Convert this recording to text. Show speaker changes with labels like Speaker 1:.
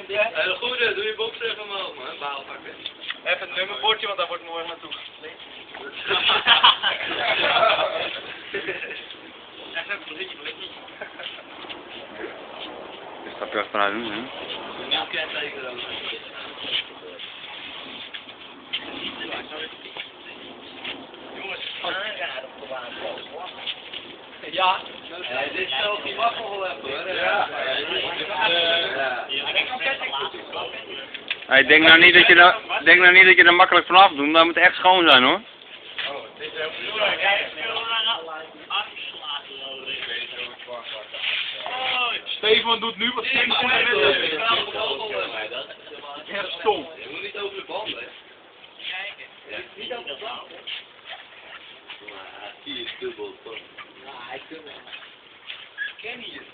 Speaker 1: Heel goed, doe je boksen omhoog, man. Baal pakken.
Speaker 2: Even het nummerbordje, want daar wordt morgen naartoe gesleept.
Speaker 3: Dus dat je achteruit doen, hè?
Speaker 1: Nieuw kenteken ook.
Speaker 2: Ja.
Speaker 1: Dit is zelf die waffel wel even, hoor.
Speaker 3: Hey, denk nou niet dat je er makkelijk vanaf doet, dat moet echt schoon zijn, hoor.
Speaker 2: Stefan doet nu wat Stefan wil. Echt stom.
Speaker 1: Je moet niet over de band, hè.
Speaker 4: Niet over de band, hè?
Speaker 1: Maar die is dubbel, toch?
Speaker 4: Ja, hij kan wel. Ken je het?